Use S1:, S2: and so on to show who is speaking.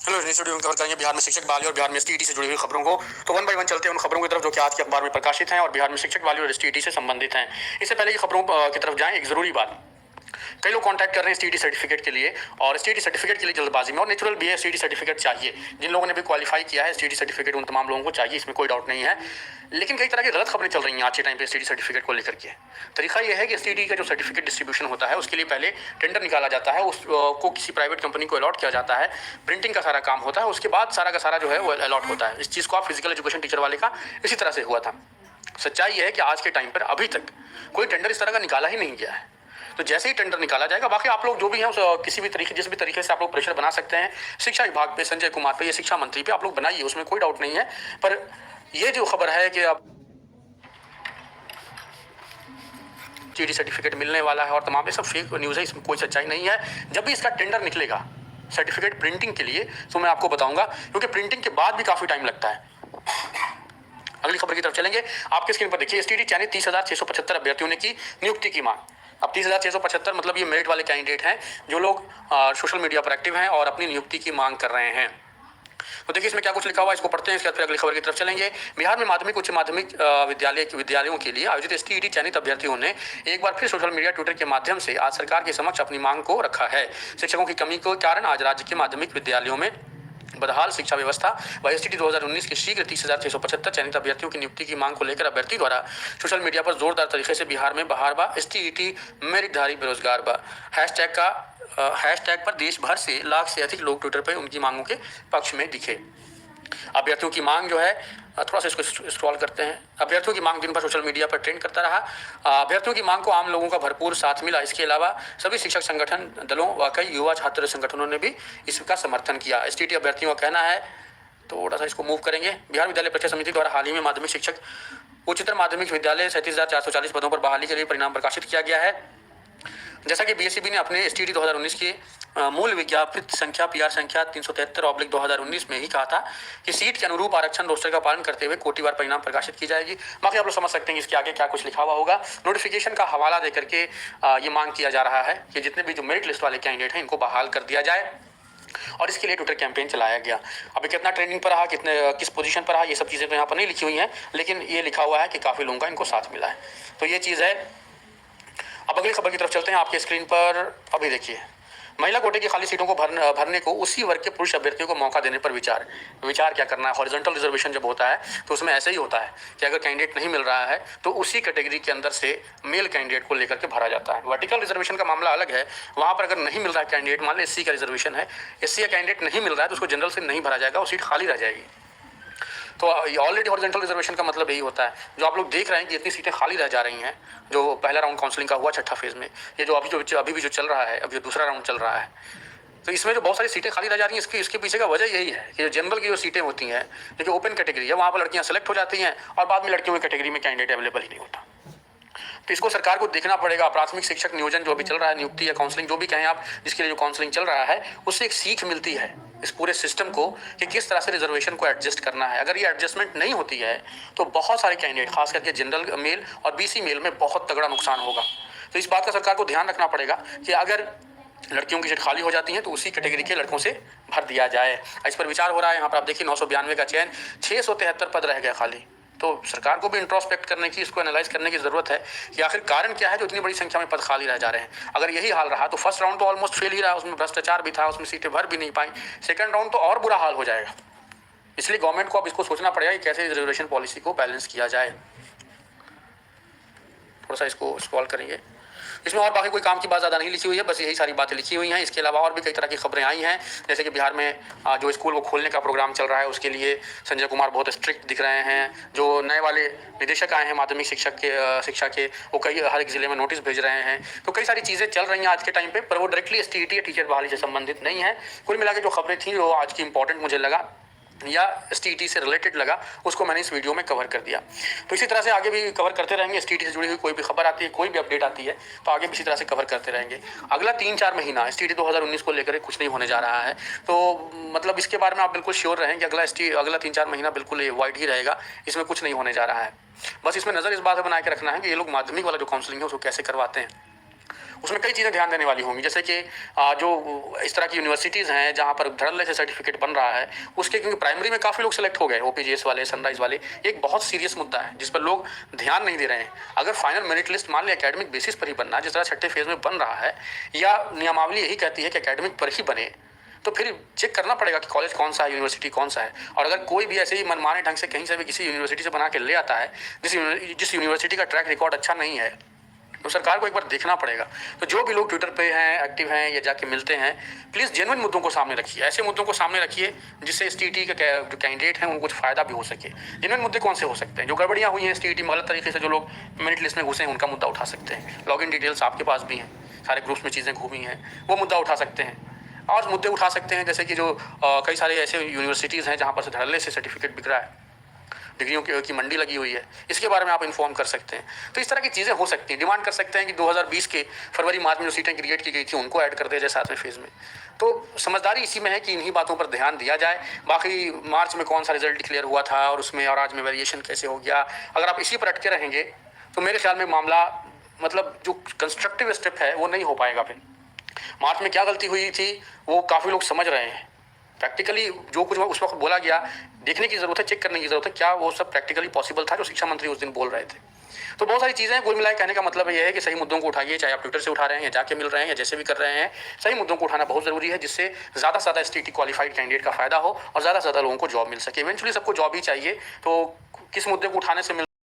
S1: Hello, इस video में cover करेंगे बिहार में शिक्षक बहाली और बिहार में एसटीईटी से जुड़ी हुई खबरों को। तो वन बाय वन चलते हैं उन खबरों की तरफ जो कि आज के अखबार में प्रकाशित हैं और बिहार में शिक्षक बहाली और एसटीईटी से संबंधित हैं। इससे पहले की खबरों की तरफ जाएं, एक जरूरी बात। कई लोग कांटेक्ट कर रहे हैं एसटीईटी सर्टिफिकेट के लिए और एसटीईटी सर्टिफिकेट के लिए जल्दबाजी में, और नेचुरल भी है, एसटीईटी सर्टिफिकेट चाहिए। जिन लोगों ने भी क्वालिफाई किया है एसटीईटी सर्टिफिकेट उन तमाम लोगों को चाहिए, इसमें कोई डाउट नहीं है। लेकिन कई तरह की गलत खबरें चल रही हैं आज के टाइम पे एसटीईटी सर्टिफिकेट को लेकर के। तरीका यह है कि एसटीईटी का जो सर्टिफिकेट डिस्ट्रीब्यूशन होता है उसके लिए पहले टेंडर निकाला जाता है, उसको किसी प्राइवेट कंपनी को अलॉट किया जाता है, प्रिंटिंग का सारा काम होता है, उसके बाद सारा का सारा जो है वो अलॉट होता है। इस चीज़ को आप फिजिकल एजुकेशन टीचर वाले का इसी तरह से हुआ था। सच्चाई यह है कि आज के टाइम पर अभी तक कोई टेंडर इस तरह का निकाला ही नहीं गया है। तो जैसे ही टेंडर निकाला जाएगा, बाकी आप लोग जो भी हैं किसी भी तरीके, जिस भी तरीके से आप लोग प्रेशर बना सकते हैं शिक्षा विभाग पे, संजय कुमार पे या शिक्षा मंत्री पे, आप लोग बनाइए, उसमें कोई डाउट नहीं है। पर ये जो खबर है कि अब एसटीईटी सर्टिफिकेट मिलने वाला है और तमाम, ये सब फेक न्यूज़ है, इसमें कोई सच्चाई नहीं है। जब भी इसका टेंडर निकलेगा सर्टिफिकेट प्रिंटिंग के लिए तो मैं आपको बताऊंगा, क्योंकि प्रिंटिंग के बाद भी काफ़ी टाइम लगता है। अगली खबर की तरफ चलेंगे। आपके स्क्रीन पर देखिए, एसटीईटी चयनित 30,675 अभ्यर्थियों ने की नियुक्ति की मांग। अब 30,675 मतलब ये मेरिट वाले कैंडिडेट हैं जो लोग सोशल मीडिया पर एक्टिव हैं और अपनी नियुक्ति की मांग कर रहे हैं। तो देखिए इसमें क्या कुछ लिखा हुआ है, इसको पढ़ते हैं, इसके बाद फिर अगली खबर की तरफ चलेंगे। बिहार में माध्यमिक उच्च माध्यमिक विद्यालयों के लिए आयोजित एसटीईटी चयनित अभ्यर्थियों ने एक बार फिर सोशल मीडिया ट्विटर के माध्यम से आज सरकार के समक्ष अपनी मांग को रखा है। शिक्षकों की कमी के कारण आज राज्य के माध्यमिक विद्यालयों में बदहाल शिक्षा व्यवस्था व एसटीईटी 2019 के शीघ्र 30,675 चयनित अभ्यर्थियों की नियुक्ति की मांग को लेकर अभ्यर्थी द्वारा सोशल मीडिया पर जोरदार तरीके से बिहार में बहार बा एसटीईटी मेरिटधारी बेरोजगार बा हैशटैग पर देश भर से लाख से अधिक लोग ट्विटर पर उनकी मांगों के पक्ष में दिखे। अभ्यर्थियों की मांग जो है, थोड़ा सा इसको स्क्रॉल करते हैं। अभ्यर्थियों की मांग दिन भर सोशल मीडिया पर ट्रेंड करता रहा। अभ्यर्थियों की मांग को आम लोगों का भरपूर साथ मिला। इसके अलावा सभी शिक्षक संगठन दलों व कई युवा छात्र संगठनों ने भी इसका समर्थन किया। एसटीईटी अभ्यर्थियों का कहना है, थोड़ा सा इसको मूव करेंगे। बिहार विद्यालय परीक्षा समिति द्वारा हाल ही में माध्यमिक शिक्षक उच्चतर माध्यमिक विद्यालय 37,440 पदों पर बहाली के लिए परिणाम प्रकाशित किया गया है। जैसा कि बीएसईबी ने अपने एसटीईटी 2019 की मूल विज्ञापित संख्या पीआर संख्या 373/2019 में ही कहा था कि सीट के अनुरूप आरक्षण रोस्टर का पालन करते हुए कोटिवार परिणाम प्रकाशित की जाएगी। बाकी आप लोग समझ सकते हैं इसके आगे क्या कुछ लिखा हुआ होगा। नोटिफिकेशन का हवाला देकर के ये मांग किया जा रहा है कि जितने भी जो मेरिट लिस्ट वाले कैंडिडेट हैं इनको बहाल कर दिया जाए, और इसके लिए ट्विटर कैंपेन चलाया गया। अभी कितना ट्रेंडिंग पर रहा, किस पोजीशन पर रहा, ये सब चीज़ें तो यहाँ पर नहीं लिखी हुई हैं, लेकिन ये लिखा हुआ है कि काफ़ी लोगों का इनको साथ मिला है। तो ये चीज़ है। अब अगली खबर की तरफ चलते हैं। आपके स्क्रीन पर अभी देखिए, महिला कोटे की खाली सीटों को भरने को उसी वर्ग के पुरुष अभ्यर्थियों को मौका देने पर विचार क्या करना है। हॉरिजॉन्टल रिजर्वेशन जब होता है तो उसमें ऐसे ही होता है कि अगर कैंडिडेट नहीं मिल रहा है तो उसी कैटेगरी के अंदर से मेल कैंडिडेट को लेकर के भरा जाता है। वर्टिकल रिजर्वेशन का मामला अलग है, वहाँ पर अगर नहीं मिल रहा है कैंडिडेट, मान लो एससी का रिजर्वेशन है, एससी का कैंडिडेट नहीं मिल रहा है तो उसको जनरल से नहीं भरा जाएगा, वो सीट खाली रह जाएगी। तो ऑलरेडी हॉरिजॉन्टल रिजर्वेशन का मतलब यही होता है। जो आप लोग देख रहे हैं कि इतनी सीटें खाली रह जा रही हैं, जो पहला राउंड काउंसलिंग का हुआ छठा फेज में, ये जो अभी भी जो चल रहा है, अभी जो दूसरा राउंड चल रहा है, तो इसमें जो बहुत सारी सीटें खाली रह जा रही हैं, इसके पीछे का वजह यही है कि जो जनरल की जो सीटें होती हैं, जो ओपन कैटेगरी है, वहाँ पर लड़कियाँ सेलेक्ट हो जाती हैं और बाद में लड़कियों की कैटेगरी में कैंडिडेट अवेलेबल ही नहीं होता। तो इसको सरकार को देखना पड़ेगा। प्राथमिक शिक्षक नियोजन जो अभी चल रहा है, नियुक्ति या काउंसलिंग जो भी कहें आप, जिसके लिए जो काउंसलिंग चल रहा है, उससे एक सीख मिलती है इस पूरे सिस्टम को कि किस तरह से रिजर्वेशन को एडजस्ट करना है। अगर ये एडजस्टमेंट नहीं होती है तो बहुत सारे कैंडिडेट, खास करके जनरल मेल और बीसी मेल में बहुत तगड़ा नुकसान होगा। तो इस बात का सरकार को ध्यान रखना पड़ेगा कि अगर लड़कियों की सीट खाली हो जाती हैं तो उसी कैटेगरी के लड़कों से भर दिया जाए। इस पर विचार हो रहा है। यहाँ पर आप देखिए 992 का चयन, 673 पद रह गए खाली। तो सरकार को भी इंट्रोस्पेक्ट करने की, इसको एनालाइज करने की ज़रूरत है कि आखिर कारण क्या है जो इतनी बड़ी संख्या में पद खाली रह जा रहे हैं। अगर यही हाल रहा तो फर्स्ट राउंड तो ऑलमोस्ट फेल ही रहा, उसमें भ्रष्टाचार भी था, उसमें सीटें भर भी नहीं पाई। सेकंड राउंड तो और बुरा हाल हो जाएगा। इसलिए गवर्नमेंट को अब इसको सोचना पड़ेगा कि कैसे रिजर्वेशन पॉलिसी को बैलेंस किया जाए। थोड़ा सा इसको स्क्रॉल करेंगे। इसमें और बाकी कोई काम की बात ज़्यादा नहीं लिखी हुई है, बस यही सारी बातें लिखी हुई हैं। इसके अलावा और भी कई तरह की खबरें आई हैं, जैसे कि बिहार में जो स्कूल को खोलने का प्रोग्राम चल रहा है उसके लिए संजय कुमार बहुत स्ट्रिक्ट दिख रहे हैं। जो नए वाले निदेशक आए हैं माध्यमिक शिक्षा के, वो कई हर एक ज़िले में नोटिस भेज रहे हैं। तो कई सारी चीज़ें चल रही हैं आज के टाइम पर, पर वो डायरेक्टली एसटीईटी या टीचर बहाली से संबंधित नहीं है। कुल मिला के जो खबरें थी वो आज की इंपॉर्टेंट मुझे लगा या एसटीईटी से रिलेटेड लगा, उसको मैंने इस वीडियो में कवर कर दिया। तो इसी तरह से आगे भी कवर करते रहेंगे। एसटीईटी से जुड़ी हुई कोई भी खबर आती है, कोई भी अपडेट आती है तो आगे भी इसी तरह से कवर करते रहेंगे। अगला 3-4 महीना एसटीईटी 2019 को लेकर कुछ नहीं होने जा रहा है, तो मतलब इसके बारे में आप बिल्कुल श्योर रहें कि अगला 3-4 महीना बिल्कुल वाइड ही रहेगा, इसमें कुछ नहीं होने जा रहा है। बस इसमें नज़र इस बात पर बना के रखना है कि ये लोग माध्यमिक वाला जो काउंसलिंग है उसको कैसे करवाते हैं। उसमें कई चीज़ें ध्यान देने वाली होंगी, जैसे कि जो इस तरह की यूनिवर्सिटीज़ हैं जहाँ पर धड़ल्ले से सर्टिफिकेट बन रहा है, उसके क्योंकि प्राइमरी में काफ़ी लोग सेलेक्ट हो गए, ओपीजीएस वाले, सनराइज वाले, एक बहुत सीरियस मुद्दा है जिस पर लोग ध्यान नहीं दे रहे हैं। अगर फाइनल मेरिट लिस्ट मान लिया एकेडमिक बेसिस पर ही बनना है, जिस तरह छठे फेज में बन रहा है, या नियमावली यही कहती है कि एकेडमिक पर ही बने, तो फिर चेक करना पड़ेगा कि कॉलेज कौन सा है, यूनिवर्सिटी कौन सा है। और अगर कोई भी ऐसे ही मनमाने ढंग से कहीं से भी किसी यूनिवर्सिटी से बना के ले आता है, जिस यूनिवर्सिटी का ट्रैक रिकॉर्ड अच्छा नहीं है, तो सरकार को एक बार देखना पड़ेगा। तो जो भी लोग ट्विटर पे हैं, एक्टिव हैं या जाके मिलते हैं, प्लीज़ जेन्युइन मुद्दों को सामने रखिए, ऐसे मुद्दों को सामने रखिए जिससे एसटीईटी के जो कैंडिडेट हैं उनको कुछ फ़ायदा भी हो सके। जेन्युइन मुद्दे कौन से हो सकते हैं? जो गड़बड़ियाँ हुई हैं एसटीईटी में, गलत तरीके से जो लोग मेरिट लिस्ट में घुसे हैं, उनका मुद्दा उठा सकते हैं। लॉगिन डिटेल्स आपके पास भी हैं, सारे ग्रुप्स में चीज़ें घूमी हैं, वो मुद्दा उठा सकते हैं। और मुद्दे उठा सकते हैं जैसे कि जो कई सारे ऐसे यूनिवर्सिटीज़ हैं जहाँ पर से धड़ल्ले से सर्टिफिकेट बिक रहा है, डिग्रियों की मंडी लगी हुई है, इसके बारे में आप इन्फॉर्म कर सकते हैं। तो इस तरह की चीज़ें हो सकती हैं। डिमांड कर सकते हैं कि 2020 के फरवरी मार्च में जो सीटें क्रिएट की गई थी उनको ऐड कर दिया जाए 7वें फेज़ में। तो समझदारी इसी में है कि इन्हीं बातों पर ध्यान दिया जाए। बाकी मार्च में कौन सा रिजल्ट डिक्लेयर हुआ था और उसमें और आज में वेरिएशन कैसे हो गया, अगर आप इसी पर अटके रहेंगे तो मेरे ख्याल में मामला, मतलब जो कंस्ट्रक्टिव स्टेप है वो नहीं हो पाएगा। फिर मार्च में क्या गलती हुई थी वो काफ़ी लोग समझ रहे हैं। प्रैक्टिकली जो कुछ उस वक्त बोला गया, देखने की ज़रूरत है, चेक करने की ज़रूरत है, क्या वो सब प्रैक्टिकली पॉसिबल था जो शिक्षा मंत्री उस दिन बोल रहे थे। तो बहुत सारी चीज़ें कुल मिलाकर कहने का मतलब ये है कि सही मुद्दों को उठाइए, चाहे आप ट्विटर से उठा रहे हैं या जाके मिल रहे हैं या जैसे भी कर रहे हैं, सही मुद्दों को उठाना बहुत ज़रूरी है, जिससे ज़्यादा से ज़्यादा एसटीईटी क्वालिफाइड कैंडिडेट का फ़ायदा हो और ज़्यादा से ज़्यादा लोगों को जॉब मिल सके। इवेंचुअली सबको जॉब ही चाहिए, तो किस मुद्दे को उठाने से